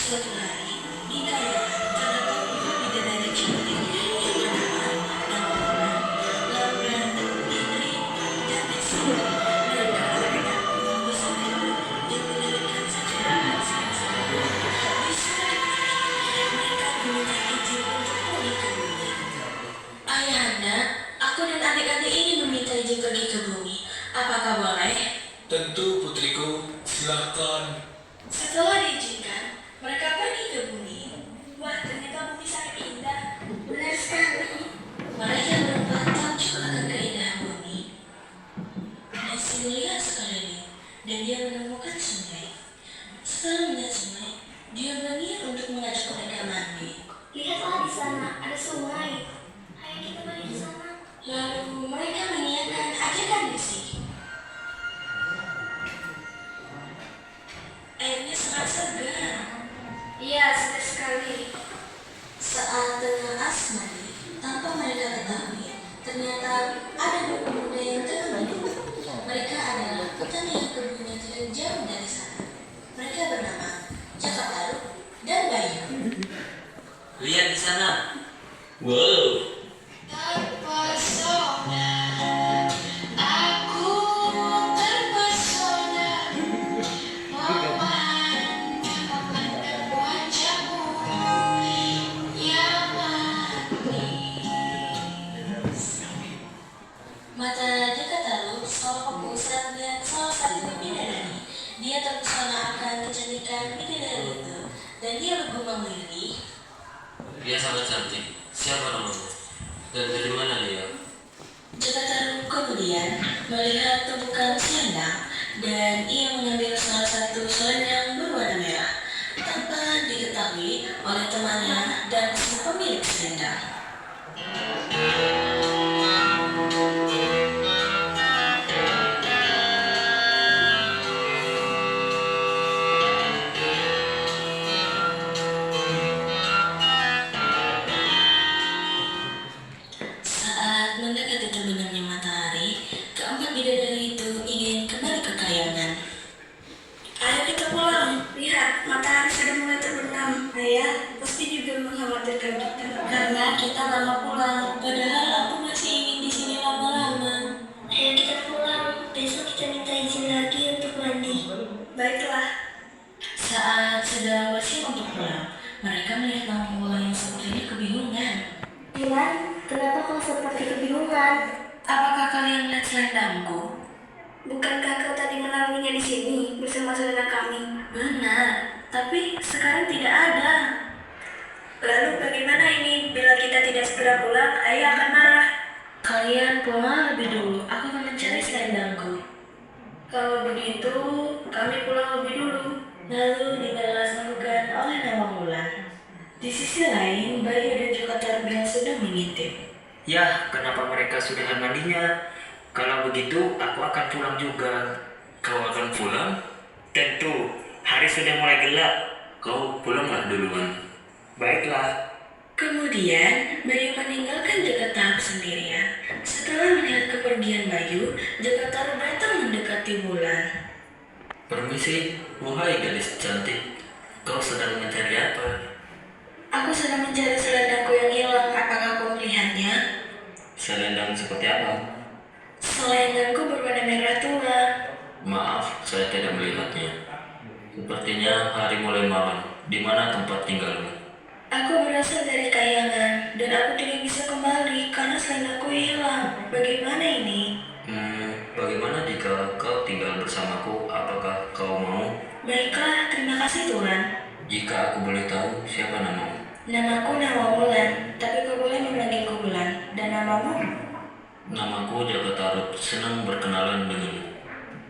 Suatu hari, di kayangan terdapat dua bidadari cantik yang bernama Naomi, Laura, Henry, dan Messi. Mereka adalah bersaudara yang dilahirkan secara asing-asing. Di suatu hari, mereka meminta izin untuk pergi ke bumi. Ayahanda, aku dan adik-adik ini meminta izin pergi ke bumi. Apakah boleh? Tentu putriku, silakan. Setelah diizinkan, mereka pergi ke bumi. Wah, ternyata bumi sangat indah. Benar sekali. Mereka berempat takjub akan keindahan bumi. Messi melihat sekeliling, dan dia menemukan sungai. Setelah melihat sungai, dia berniat untuk mengajak mereka mandi. Lihatlah di sana, ada sungai. Ayo kita balik ke sana. Lalu mereka mengiyakan ajakan Messi. Airnya sangat segar. Iya, segar sekali. Saat tengah asmari, tanpa mereka ketahui, ternyata ada dua pemuda yang tengah minum. Mereka adalah petani yang kebunnya tidak jauh dari sana. Mereka bernama Jaka Taruk dan Bayu. Lihat di sana. Wow. Terpesona, aku terpesona, memandang wajahmu yang manis. Mata Jaka Taruk seolah berpusat melihat salah satu bidadari. Dia terpesona akan kecantikan bidadari itu, dan dia bergumam lirih. Dia sangat cantik. Siapa namamu? Dan dari mana dia? Jaka Taruk kemudian melihat tumpukan selendang dan ia mengambil salah satu selendang berwarna merah tanpa diketahui oleh temannya dan si pemilik selendang. Saat mendekati terbenamnya matahari, keempat bidadari itu ingin kembali ke kayangan. Ayo kita pulang. Lihat, matahari sudah mulai terbenam. Ayah, pasti juga mengkhawatirkan kita. Karena kita lama pulang, padahal aku masih ingin di sini lama-lama. Ayo kita pulang. Besok kita minta izin lagi untuk mandi. Baiklah. Saat sedang bersiap untuk pulang, mereka melihat Naomi yang sepertinya kebingungan. Dilan, kenapa kau seperti kebingungan? Apakah kalian melihat selendangku? Bukankah kau tadi menaruhnya di sini bersama saudara kami? Benar, tapi sekarang tidak ada. Lalu bagaimana ini bila kita tidak segera pulang? Ayah akan marah. Kalian pulang lebih dulu, aku akan mencari selendangku. Kalau begitu, kami pulang lebih dulu. Lalu dibalas lakukan oleh Nawang. Di sisi lain, Bayu dan juga Taruk yang sedang mengintip. Ya, kenapa mereka sudah mandinya? Kalau begitu, aku akan pulang juga. Kau akan pulang? Tentu, hari sudah mulai gelap. Kau pulanglah duluan. Baiklah. Kemudian, Bayu meninggalkan Jaka Taruk sendirian. Setelah melihat kepergian Bayu, Jaka Taruk datang mendekati bulan. Permisi, wahai gadis cantik. Kau sedang mencari apa? Aku sedang mencari selendangku yang hilang. Apakah kau melihatnya? Selendang seperti apa? Selendangku berwarna merah tua. Maaf, saya tidak melihatnya. Sepertinya hari mulai malam. Di mana tempat tinggalmu? Aku berasal dari kayangan dan aku tidak bisa kembali karena selendangku hilang. Bagaimana ini? Bagaimana jika kau tinggal bersamaku? Apakah kau mau? Baiklah, terima kasih Tuhan. Jika aku boleh tahu, siapa namamu? Namaku Nawang, tapi kau boleh memanggilku Bulan. Dan namamu? Namaku Jaka Taruk, senang berkenalan denganmu.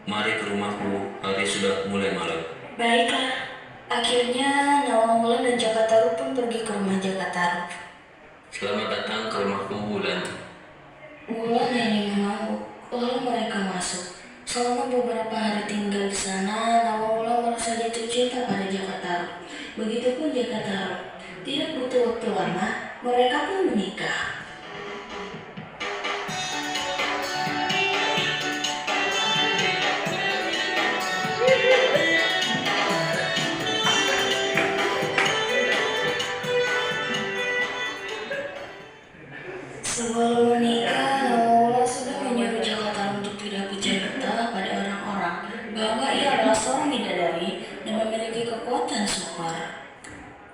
Mari ke rumahku, hari sudah mulai malam. Baiklah. Akhirnya Nawang dan Jaka Taruk pun pergi ke rumah Jaka Taruk. Selamat datang ke rumahku, Bulan. Bulan hanya mengangguk, lalu mereka masuk. Selama beberapa hari tinggal di sana, Nawang merasa jatuh cinta pada Jaka Taruk. Begitupun Jaka Taruk. Tidak butuh waktu lama, mereka pun menikah.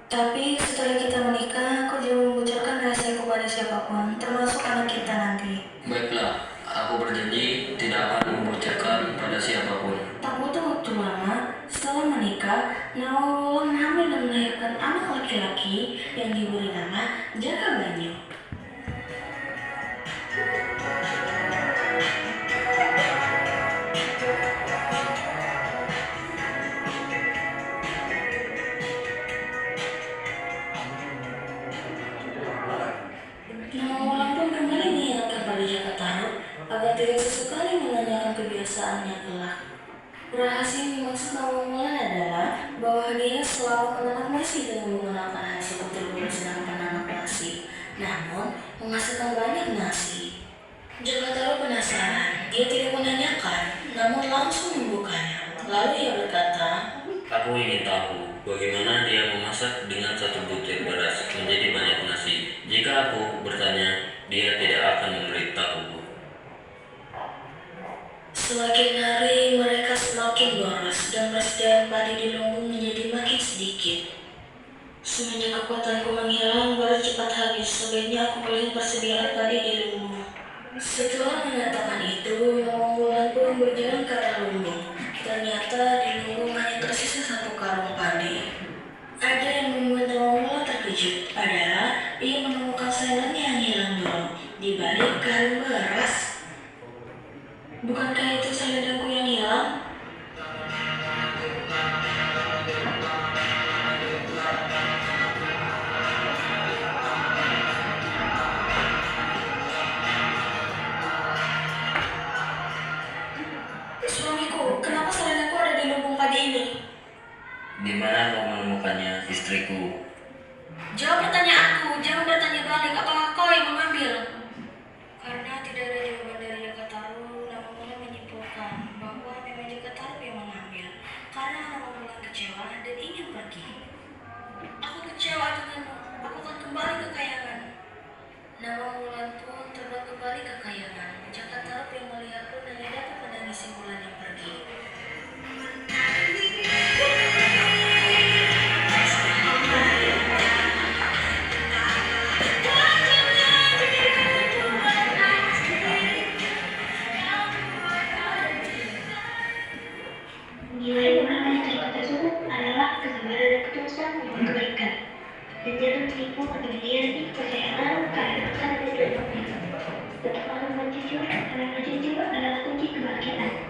Tapi setelah kita menikah, aku jangan membocorkan rahasia kepada siapapun, termasuk anak kita nanti. Baiklah, aku berjanji tidak akan membocorkan pada siapapun. Tak butuh waktu lama, setelah menikah, Nawang hamil dan melahirkan anak laki-laki yang diberi nama Jaka Banyu. Nawang pun kembali mengingatkan pada Jaka Tarub agar tidak sesekali menanyakan kebiasaannya kelak. Rahasia yang dimaksud Nawang Wulan adalah bahwa dia selalu penanak nasi dengan menggunakan hasil putri Wulan sedang penanak nasi, namun menghasilkan banyak nasi. Jaka Tarub penasaran, dia tidak menanyakan, namun langsung membukanya. Lalu ia berkata, Aku ingin tahu bagaimana dia memasak dengan satu butir beras menjadi banyak nasi. Jika aku bertanya, dia tidak akan memberitahuku. semakin hari mereka semakin boros dan persediaan padi di lumbung menjadi makin sedikit. Semenjak kekuatanku menghilang, beras cepat habis. Sebaiknya aku melihat persediaan padi di lumbung. Setelah mengatakan itu, Nawang Wulan pun berjalan ke arah lumbung. Ternyata di lumbung hanya tersisa satu karung padi. Ada yang membuat Nawang Wulan terkejut, adalah ia menemukan sayangannya yang hilang dulu di balik karung beras. Bukankah itu selendangku yang hilang? Suamiku, kenapa selendangku ada di lumbung padi ini? Di mana kau menemukannya, istriku? Jawab pertanyaanku, jangan bertanya balik. Apakah kau yang mengambil? Karena tidak ada jawaban dari Jaka Tarub, Nawang Wulan menyimpulkan bahwa memang Jaka Tarub yang mengambil. Karena Nawang Wulan kecewa dan ingin pergi. Aku kecewa denganmu. Aku akan kembali ke kayangan. Nawang Wulan pun terbang kembali ke kayangan. Jaka Tarub yang melihat pun hanya dapat menangisi Wulan yang pergi. Nilai utama cerita tersebut adalah kesabaran dan ketulusan membuat kebaikan. Dan jangan tipu kepedulian, kepercayaan, keikhlasan dan keikhlasan. Tetaplah jujur, karena jujur adalah kunci kebahagiaan.